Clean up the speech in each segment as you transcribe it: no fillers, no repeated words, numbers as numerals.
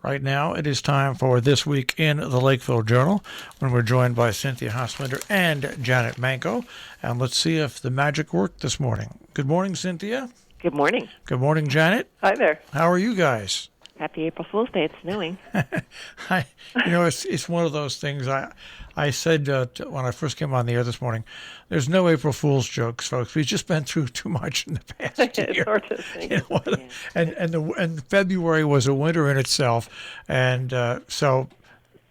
Right now, it is time for This Week in the Lakeville Journal, when we're joined by Cynthia Hoslinder and Janet Manco. And let's see if the magic worked this morning. Good morning, Cynthia. Good morning. Good morning, Janet. Hi there. How are you guys? Happy April Fool's Day. It's snowing. It's one of those things. I said when I first came on the air this morning, there's no April Fool's jokes, folks. We've just been through too much in the past year. It's hard to think. And February was a winter in itself, and so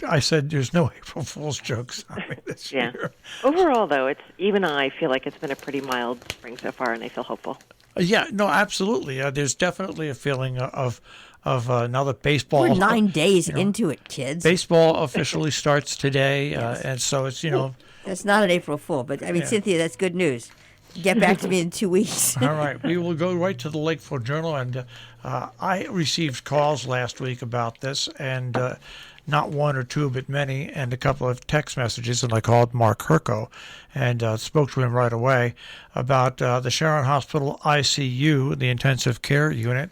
I said there's no April Fool's jokes on me this year. Overall, though, I feel like it's been a pretty mild spring so far, and I feel hopeful. Yeah, no, absolutely. There's definitely a feeling of now that baseball. We're 9 days into it, kids. Baseball officially starts today, Yes. and so it's That's not an April Fool, but I mean, Cynthia, that's good news. Get back to me in 2 weeks. All right, we will go right to the Lakeville Journal, and I received calls last week about this, and not one or two, but many, and a couple of text messages, and I called Mark Herco and spoke to him right away about the Sharon Hospital ICU, the intensive care unit.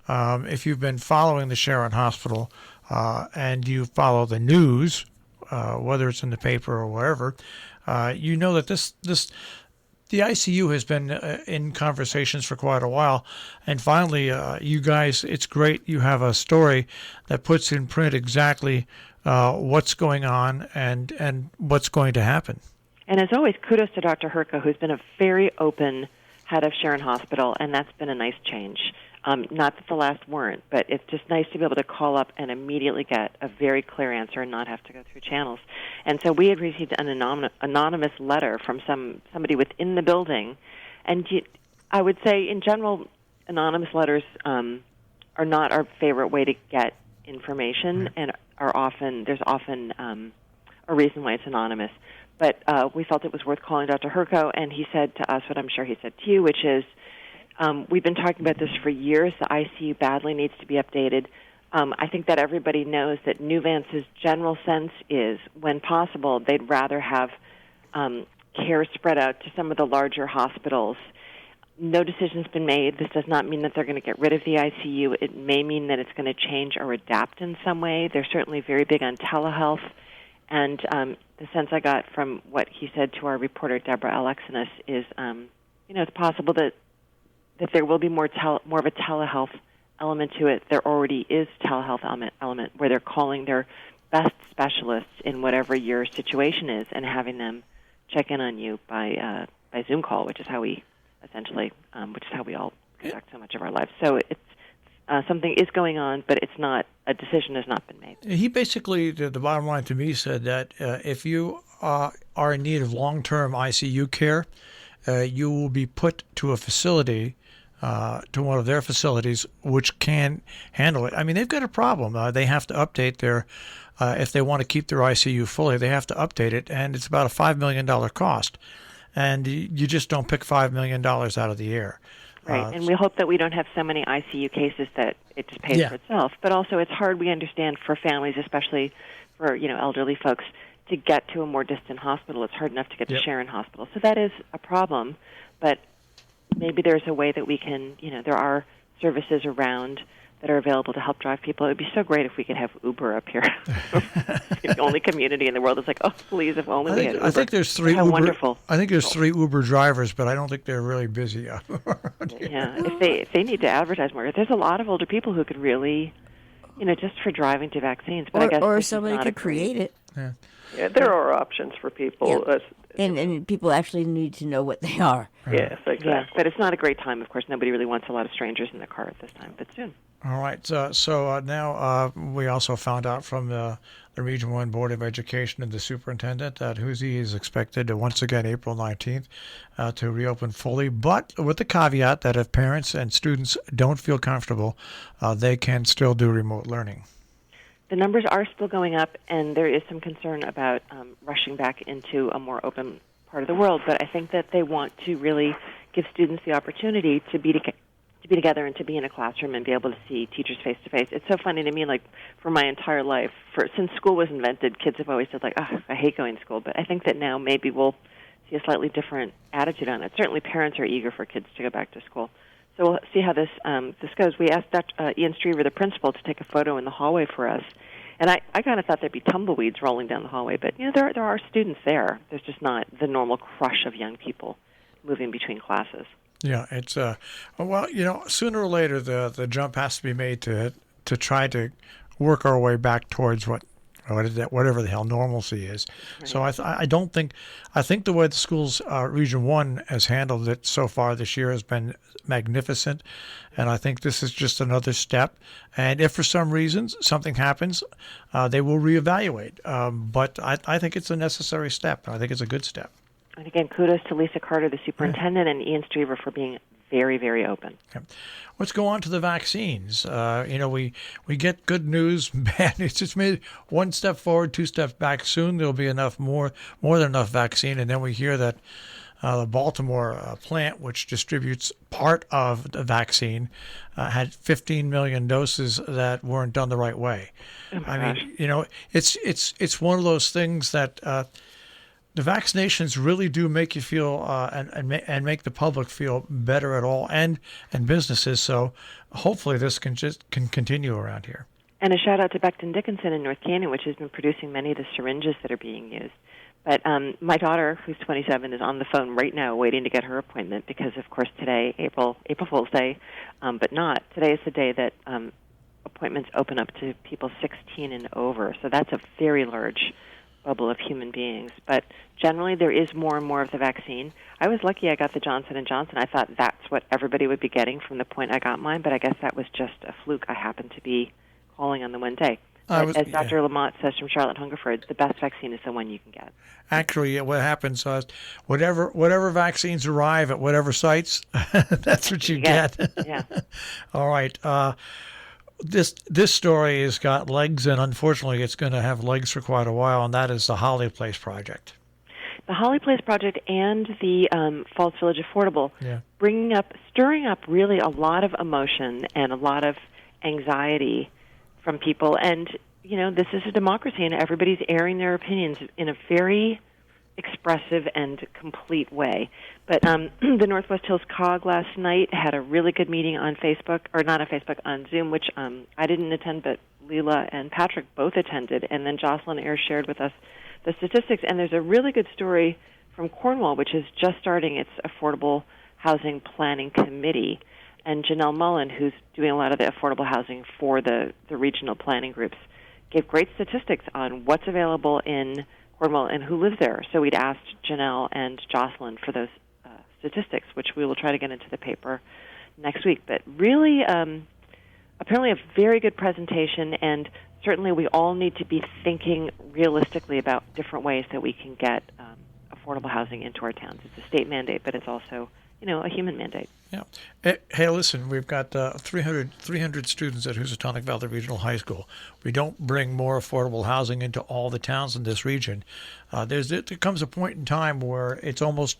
If you've been following the Sharon Hospital and you follow the news, whether it's in the paper or wherever, you know that the ICU has been in conversations for quite a while. And finally, you guys, it's great you have a story that puts in print exactly what's going on and what's going to happen. And as always, kudos to Dr. Herco, who's been a very open head of Sharon Hospital, and that's been a nice change. Not that the last weren't, but it's just nice to be able to call up and immediately get a very clear answer and not have to go through channels. And so we had received an anonymous letter from somebody within the building. And I would say, in general, anonymous letters are not our favorite way to get information, and there's often a reason why it's anonymous. But we felt it was worth calling Dr. Herco, and he said to us what I'm sure he said to you, which is, we've been talking about this for years. The ICU badly needs to be updated. I think that everybody knows that New Vance's general sense is, when possible, they'd rather have care spread out to some of the larger hospitals. No decision's been made. This does not mean that they're going to get rid of the ICU. It may mean that it's going to change or adapt in some way. They're certainly very big on telehealth. And the sense I got from what he said to our reporter, Deborah Alexinus, is, it's possible that there will be more of a telehealth element to it. There already is telehealth element where they're calling their best specialists in whatever your situation is and having them check in on you by Zoom call, which is how we all conduct so much of our lives. So it's something is going on, but it's not, a decision has not been made. He basically, the bottom line to me, said that if you are in need of long-term ICU care, you will be put to a facility, to one of their facilities, which can handle it. I mean, they've got a problem. They have to update their, if they want to keep their ICU fully, they have to update it, and it's about a $5 million cost. And you just don't pick $5 million out of the air. Right, and we hope that we don't have so many ICU cases that it just pays for itself. But also, it's hard, we understand, for families, especially for elderly folks, to get to a more distant hospital. It's hard enough to get to Sharon Hospital. So that is a problem, but maybe there's a way that we can, there are services around that are available to help drive people. It would be so great if we could have Uber up here. The only community in the world that's like, oh, please, if only we had Uber. I think there's three How Uber. Wonderful. I think there's 3 Uber drivers, but I don't think they're really busy. Yeah, if they need to advertise more. There's a lot of older people who could really, just for driving to vaccines. But I guess or somebody could create it. Yeah, there are options for people. Yeah. And people actually need to know what they are. Yes, exactly. Yeah, but it's not a great time, of course. Nobody really wants a lot of strangers in their car at this time, but soon. All right. So now we also found out from the Region 1 Board of Education and the superintendent that Hoosie is expected to once again April 19th to reopen fully, but with the caveat that if parents and students don't feel comfortable, they can still do remote learning. The numbers are still going up, and there is some concern about rushing back into a more open part of the world, but I think that they want to really give students the opportunity to be together and to be in a classroom and be able to see teachers face to face. It's so funny to me, like, for my entire life, since school was invented, kids have always said, like, oh, I hate going to school, but I think that now maybe we'll see a slightly different attitude on it. Certainly parents are eager for kids to go back to school. So we'll see how this goes. We asked Dr. Ian Streever, the principal, to take a photo in the hallway for us. And I kind of thought there'd be tumbleweeds rolling down the hallway, but there are students there. There's just not the normal crush of young people moving between classes. Yeah, it's sooner or later the jump has to be made to try to work our way back towards whatever the hell normalcy is. Right. So I think the way the schools Region 1 has handled it so far this year has been magnificent, and I think this is just another step. And if for some reasons something happens, they will reevaluate. But I think it's a necessary step. I think it's a good step. And again, kudos to Lisa Carter, the superintendent, and Ian Streever for being very, very open. Okay. Let's go on to the vaccines. We get good news, bad news. It's just made one step forward, two steps back. Soon there'll be more than enough vaccine, and then we hear that the Baltimore plant, which distributes part of the vaccine, had 15 million doses that weren't done the right way. Oh my gosh. It's one of those things that. The vaccinations really do make you feel and make the public feel better at all, and businesses. So hopefully this can continue around here. And a shout out to Becton Dickinson in North Canaan, which has been producing many of the syringes that are being used. But my daughter, who's 27, is on the phone right now waiting to get her appointment because, of course, today, April Fool's Day, but not. Today is the day that appointments open up to people 16 and over. So that's a very large bubble of human beings. But generally there is more and more of the vaccine. I was lucky I got the Johnson & Johnson. I thought that's what everybody would be getting from the point I got mine, but I guess that was just a fluke. I happened to be calling on the one day. As Dr. Lamont says from Charlotte Hungerford, the best vaccine is the one you can get. Actually, what happens is whatever vaccines arrive at whatever sites, that's what you get. Yeah. All right. This story has got legs, and unfortunately it's going to have legs for quite a while, and that is the Holly Place Project. The Holly Place Project and the Falls Village Affordable, stirring up really a lot of emotion and a lot of anxiety from people. And, this is a democracy, and everybody's airing their opinions in a very expressive and complete way. But the Northwest Hills COG last night had a really good meeting on Facebook, or not on Facebook, on Zoom, which I didn't attend, but Leela and Patrick both attended. And then Jocelyn Ayers shared with us the statistics. And there's a really good story from Cornwall, which is just starting its Affordable Housing Planning Committee. And Janelle Mullen, who's doing a lot of the affordable housing for the regional planning groups, gave great statistics on what's available in Cornwall and who lives there. So we'd asked Janelle and Jocelyn for those statistics, which we will try to get into the paper next week. But really, apparently a very good presentation, and certainly we all need to be thinking realistically about different ways that we can get affordable housing into our towns. It's a state mandate, but it's also, a human mandate. Yeah. Hey, listen, we've got 300 students at Housatonic Valley Regional High School. We don't bring more affordable housing into all the towns in this region. There comes a point in time where it's almost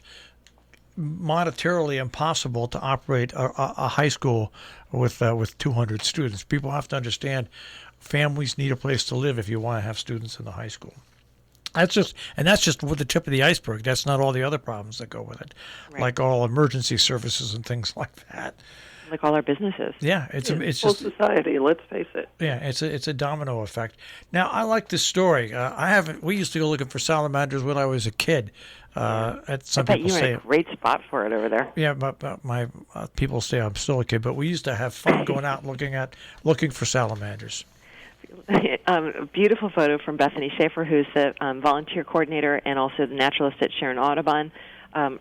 monetarily impossible to operate a high school with 200 students. People have to understand families need a place to live if you want to have students in the high school. That's just with the tip of the iceberg. That's not all the other problems that go with it, right. Like all emergency services and things like that. Like all our businesses. Yeah, it's full just society. Let's face it. Yeah, it's a domino effect. Now, I like this story. We used to go looking for salamanders when I was a kid. Some I bet people you were say in a great spot for it over there. Yeah, but my people say I'm still a kid, but we used to have fun going out looking for salamanders. A beautiful photo from Bethany Schaefer, who's the volunteer coordinator and also the naturalist at Sharon Audubon,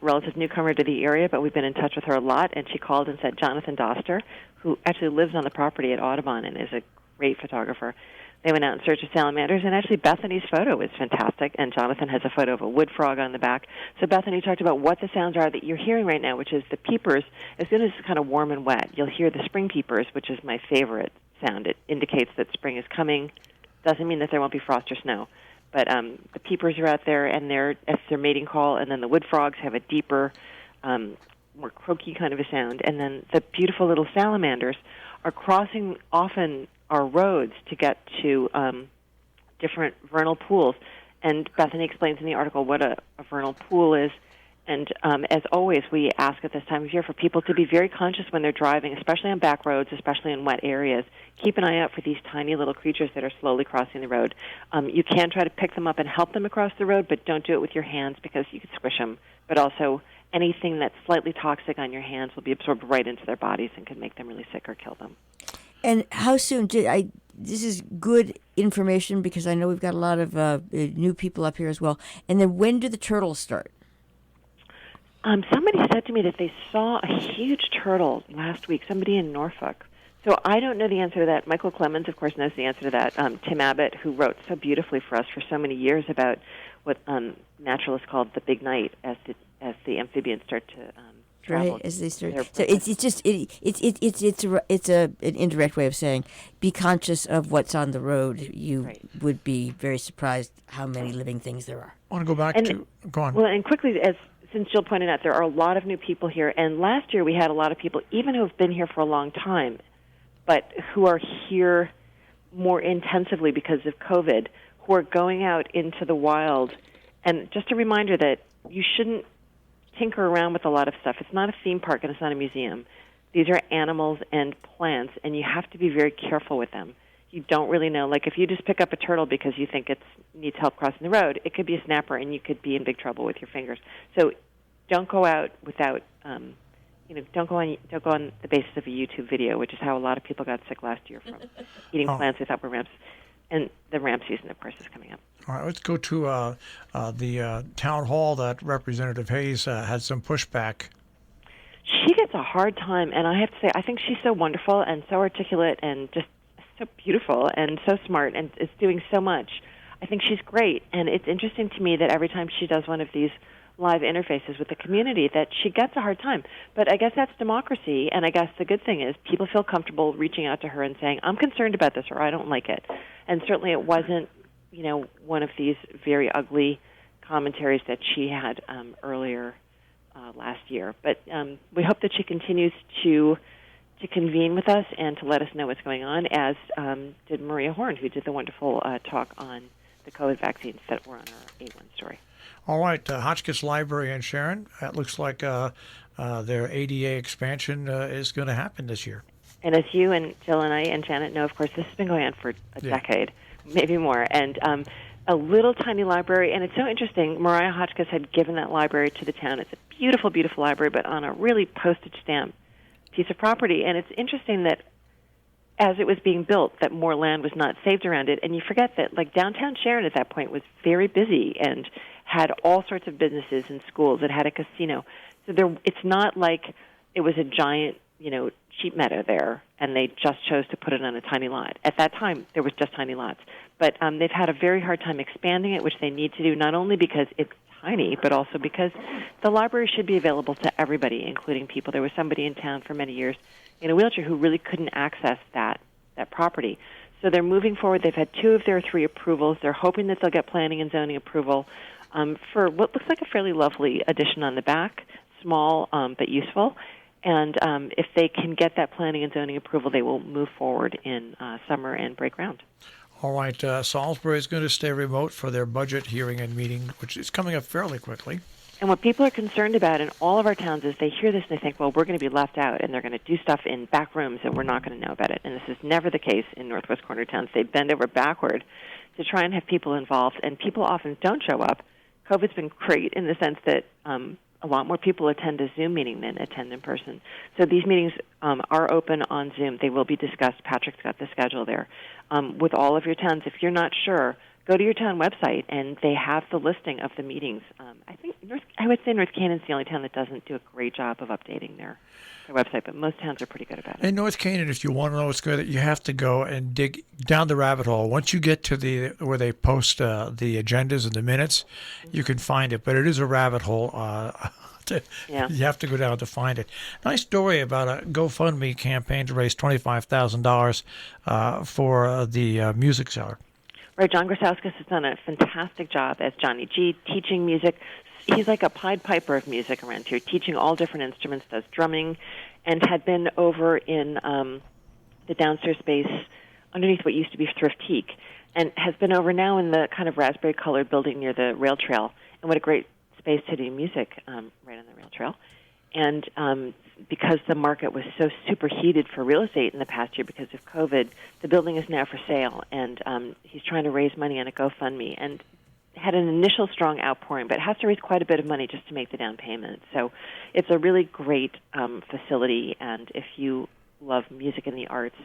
relative newcomer to the area, but we've been in touch with her a lot, and she called and said Jonathan Doster, who actually lives on the property at Audubon and is a great photographer, they went out in search of salamanders, and actually Bethany's photo is fantastic, and Jonathan has a photo of a wood frog on the back. So Bethany talked about what the sounds are that you're hearing right now, which is the peepers. As soon as it's kind of warm and wet, you'll hear the spring peepers, which is my favorite sound. It indicates that spring is coming. Doesn't mean that there won't be frost or snow. But the peepers are out there, and it's their mating call, and then the wood frogs have a deeper, more croaky kind of a sound. And then the beautiful little salamanders are crossing often our roads to get to different vernal pools. And Bethany explains in the article what a vernal pool is. And as always, we ask at this time of year for people to be very conscious when they're driving, especially on back roads, especially in wet areas. Keep an eye out for these tiny little creatures that are slowly crossing the road. You can try to pick them up and help them across the road, but don't do it with your hands because you could squish them. But also, anything that's slightly toxic on your hands will be absorbed right into their bodies and can make them really sick or kill them. And how soon this is good information because I know we've got a lot of new people up here as well. And then when do the turtles start? Somebody said to me that they saw a huge turtle last week, somebody in Norfolk. So I don't know the answer to that. Michael Clemens, of course, knows the answer to that. Tim Abbott, who wrote so beautifully for us for so many years about what naturalists called the big night as the amphibians start to travel. Right, as they start. So it's an indirect way of saying be conscious of what's on the road. You would be very surprised how many living things there are. I want to go back go on. Well, and quickly, since Jill pointed out, there are a lot of new people here. And last year we had a lot of people, even who have been here for a long time, but who are here more intensively because of COVID, who are going out into the wild. And just a reminder that you shouldn't tinker around with a lot of stuff. It's not a theme park and it's not a museum. These are animals and plants, and you have to be very careful with them. You don't really know. Like if you just pick up a turtle because you think it needs help crossing the road, it could be a snapper, and you could be in big trouble with your fingers. So don't go out without, don't go on the basis of a YouTube video, which is how a lot of people got sick last year from eating plants they thought were ramps. And the ramp season, of course, is coming up. All right, let's go to the town hall that Representative Hayes had some pushback. She gets a hard time, and I have to say, I think she's so wonderful and so articulate and just so beautiful and so smart and is doing so much. I think she's great, and it's interesting to me that every time she does one of these live interfaces with the community that she gets a hard time. But I guess that's democracy, and I guess the good thing is people feel comfortable reaching out to her and saying, I'm concerned about this or I don't like it. And certainly it wasn't, one of these very ugly commentaries that she had earlier last year. But we hope that she continues to convene with us and to let us know what's going on, as did Maria Horn, who did the wonderful talk on the COVID vaccines that were on our 8-1 story. All right, Hotchkiss Library and Sharon, it looks like their ADA expansion is going to happen this year. And as you and Jill and I and Janet know, of course, this has been going on for a decade, maybe more. And a little tiny library, and it's so interesting. Mariah Hotchkiss had given that library to the town. It's a beautiful, beautiful library, but on a really postage stamp piece of property. And it's interesting that as it was being built, that more land was not saved around it. And you forget that, like, downtown Sharon at that point was very busy and had all sorts of businesses and schools. It had a casino. So it's not like it was a giant, sheep meadow there, and they just chose to put it on a tiny lot. At that time, there was just tiny lots. But they've had a very hard time expanding it, which they need to do, not only because it's tiny, but also because the library should be available to everybody, including people. There was somebody in town for many years in a wheelchair who really couldn't access that property. So they're moving forward. They've had 2 of their 3 approvals. They're hoping that they'll get planning and zoning approval for what looks like a fairly lovely addition on the back, small but useful. And if they can get that planning and zoning approval, they will move forward in summer and break ground. All right, Salisbury is going to stay remote for their budget hearing and meeting, which is coming up fairly quickly. And what people are concerned about in all of our towns is they hear this and they think, well, we're going to be left out, and they're going to do stuff in back rooms, and we're not going to know about it. And this is never the case in Northwest Corner towns. They bend over backward to try and have people involved, and people often don't show up. COVID's been great in the sense that a lot more people attend a Zoom meeting than attend in person. So these meetings are open on Zoom. They will be discussed. Patrick's got the schedule there. With all of your towns, if you're not sure, go to your town website, and they have the listing of the meetings. I would say North Canaan's the only town that doesn't do a great job of updating their website, but most towns are pretty good about it. In North Canaan, if you want to know what's good, you have to go and dig down the rabbit hole. Once you get to where they post the agendas and the minutes, you can find it. But it is a rabbit hole. You have to go down to find it. Nice story about a GoFundMe campaign to raise $25,000 for the music seller. Right, John Grosowskis has done a fantastic job as Johnny G, teaching music. He's like a Pied Piper of music around here, teaching all different instruments, does drumming, and had been over in the downstairs space underneath what used to be Thriftique, and has been over now in the kind of raspberry-colored building near the rail trail. And what a great space Bay City Music right on the rail trail. And because the market was so superheated for real estate in the past year because of COVID, the building is now for sale, and he's trying to raise money on a GoFundMe, and had an initial strong outpouring, but has to raise quite a bit of money just to make the down payment. So it's a really great facility, and if you love music and the arts,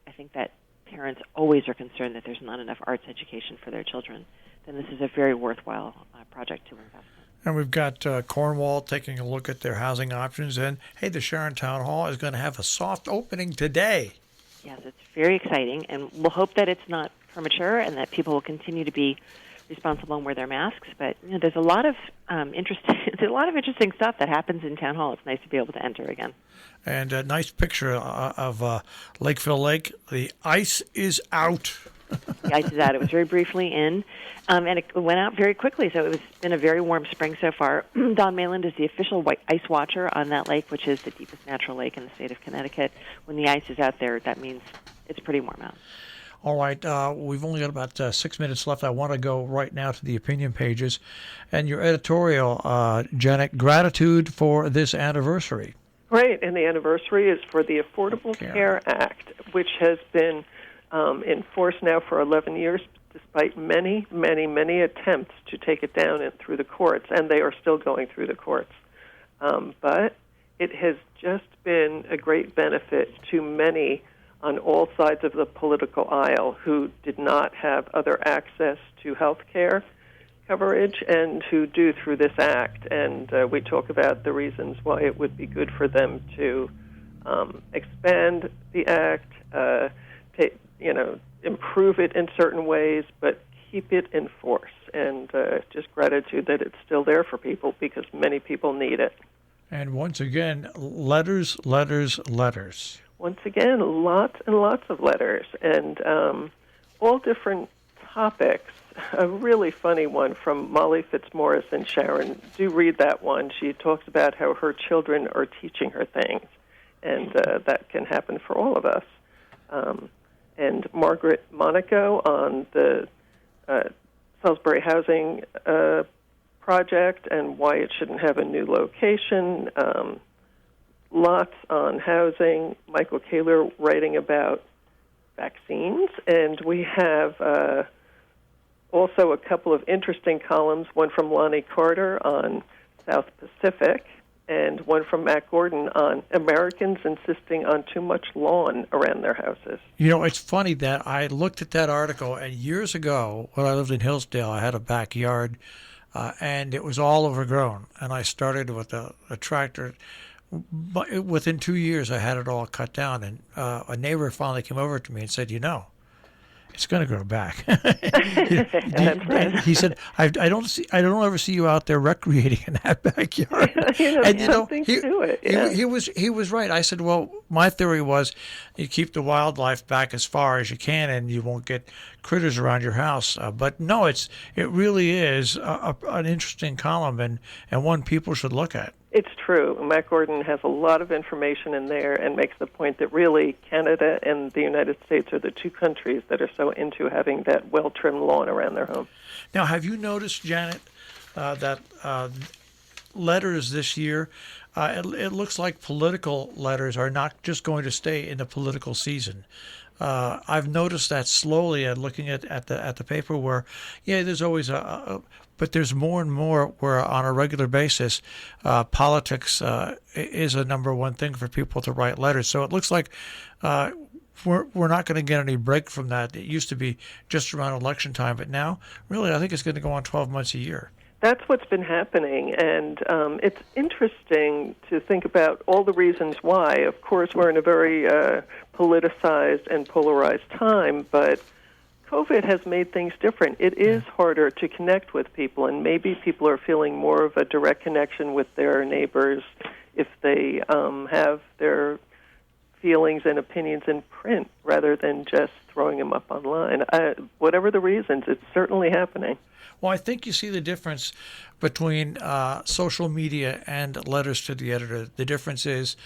I think that parents always are concerned that there's not enough arts education for their children, then this is a very worthwhile project to invest in. And we've got Cornwall taking a look at their housing options. And, hey, the Sharon Town Hall is going to have a soft opening today. Yes, it's very exciting, and we'll hope that it's not premature and that people will continue to be responsible and wear their masks. But there's a lot of interesting stuff that happens in Town Hall. It's nice to be able to enter again. And a nice picture of Lakeville Lake. The ice is out. The ice is out. It was very briefly in, and it went out very quickly. So it's been a very warm spring so far. Don Mayland is the official ice watcher on that lake, which is the deepest natural lake in the state of Connecticut. When the ice is out there, that means it's pretty warm out. All right, we've only got about 6 minutes left. I want to go right now to the opinion pages. And your editorial, Janet, gratitude for this anniversary. Right, and the anniversary is for the Affordable Care Act, which has been in force now for 11 years, despite many, many, many attempts to take it down and through the courts, and they are still going through the courts. But it has just been a great benefit to many on all sides of the political aisle who did not have other access to health care coverage and who do through this act. And we talk about the reasons why it would be good for them to expand the act, improve it in certain ways, but keep it in force. And just gratitude that it's still there for people because many people need it. And once again, letters, letters, letters. Once again, lots and lots of letters, and all different topics. A really funny one from Molly Fitzmaurice and Sharon. Do read that one. She talks about how her children are teaching her things, and that can happen for all of us. And Margaret Monaco on the Salisbury housing project and why it shouldn't have a new location. Lots on housing. Michael Kaler writing about vaccines. And we have also a couple of interesting columns, one from Lonnie Carter on South Pacific and one from Matt Gordon on Americans insisting on too much lawn around their houses. You know, it's funny that I looked at that article, and years ago when I lived in Hillsdale, I had a backyard, and it was all overgrown. And I started with a tractor. But within 2 years, I had it all cut down, and a neighbor finally came over to me and said, it's going to grow back. He said, I don't ever see you out there recreating in that backyard. He was right. I said, well, my theory was you keep the wildlife back as far as you can, and you won't get critters around your house. But no, it really is an interesting column and one people should look at. It's true. Matt Gordon has a lot of information in there and makes the point that really Canada and the United States are the two countries that are so into having that well-trimmed lawn around their home. Now, have you noticed, Janet, that letters this year, it looks like political letters are not just going to stay in the political season. I've noticed that slowly looking at the paper where, there's always but there's more and more where on a regular basis, politics is a number one thing for people to write letters. So it looks like we're not going to get any break from that. It used to be just around election time, but now, really, I think it's going to go on 12 months a year. That's what's been happening, and it's interesting to think about all the reasons why. Of course, we're in a very politicized and polarized time, but COVID has made things different. It is harder to connect with people, and maybe people are feeling more of a direct connection with their neighbors if they have their feelings and opinions in print rather than just throwing them up online. Whatever the reasons, it's certainly happening. Well, I think you see the difference between social media and letters to the editor. The difference is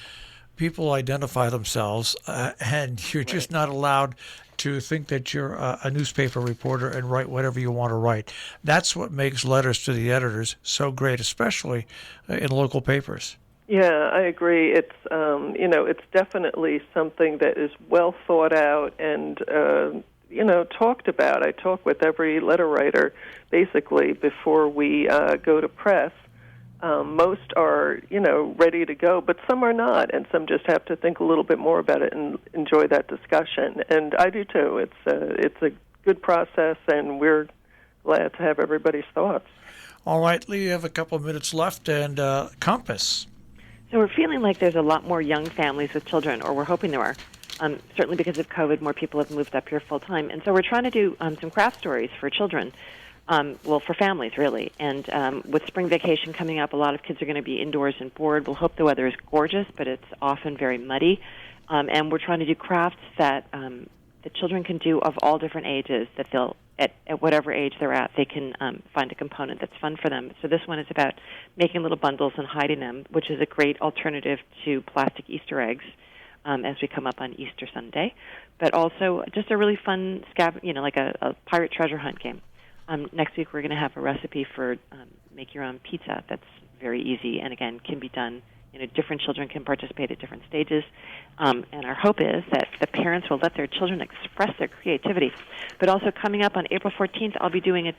people identify themselves, and you're just not allowed to think that you're a newspaper reporter and write whatever you want to write. That's what makes letters to the editors so great, especially in local papers. Yeah, I agree. It's it's definitely something that is well thought out and talked about. I talk with every letter writer basically before we go to press. Most are ready to go, but some are not, and some just have to think a little bit more about it and enjoy that discussion. And I do too. It's a good process, and we're glad to have everybody's thoughts. All right, Lee, you have a couple of minutes left, and Compass. So we're feeling like there's a lot more young families with children, or we're hoping there are. Certainly because of COVID, more people have moved up here full-time. And so we're trying to do some craft stories for children, for families, really. And with spring vacation coming up, a lot of kids are going to be indoors and bored. We'll hope the weather is gorgeous, but it's often very muddy. And we're trying to do crafts that the children can do of all different ages, that they'll, at whatever age they're at, they can find a component that's fun for them. So this one is about making little bundles and hiding them, which is a great alternative to plastic Easter eggs as we come up on Easter Sunday. But also just a really fun, like a pirate treasure hunt game. Next week we're going to have a recipe for make your own pizza that's very easy and, again, can be done. Different children can participate at different stages. And our hope is that the parents will let their children express their creativity. But also coming up on April 14th, I'll be doing a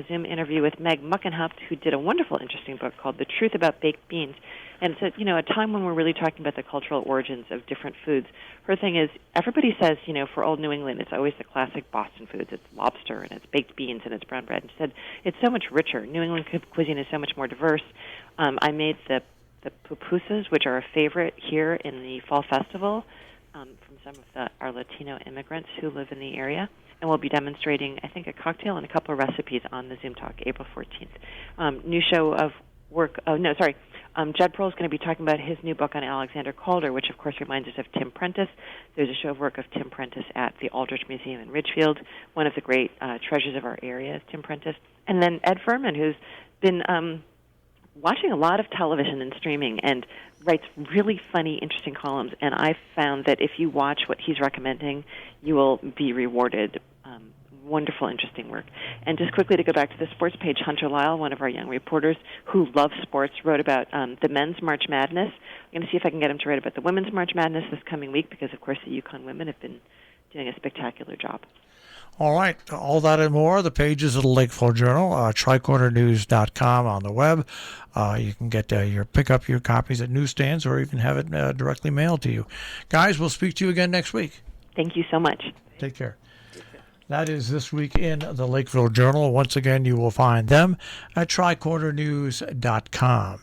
Zoom interview with Meg Muckenhaupt, who did a wonderful, interesting book called The Truth About Baked Beans. And it's a time when we're really talking about the cultural origins of different foods. Her thing is, everybody says, for old New England, it's always the classic Boston foods. It's lobster, and it's baked beans, and it's brown bread. And she said, it's so much richer. New England cuisine is so much more diverse. I made the pupusas, which are a favorite here in the fall festival, from some of our Latino immigrants who live in the area. And we'll be demonstrating, I think, a cocktail and a couple of recipes on the Zoom Talk, April 14th. New show of work, Judd Pearl is going to be talking about his new book on Alexander Calder, which, of course, reminds us of Tim Prentice. There's a show of work of Tim Prentice at the Aldrich Museum in Ridgefield. One of the great treasures of our area is Tim Prentice. And then Ed Furman, who's been watching a lot of television and streaming and writes really funny, interesting columns. And I've found that if you watch what he's recommending, you will be rewarded. Wonderful, interesting work. And just quickly to go back to the sports page, Hunter Lyle, one of our young reporters who loves sports, wrote about the men's March Madness. I'm going to see if I can get him to write about the women's March Madness this coming week because, of course, the Yukon women have been doing a spectacular job. All right, all that and more, the pages of the Lakeville Journal, tricornernews.com on the web. You can pick up your copies at newsstands or even have it directly mailed to you. Guys, we'll speak to you again next week. Thank you so much. Take care. That is This Week in the Lakeville Journal. Once again, you will find them at tricornernews.com.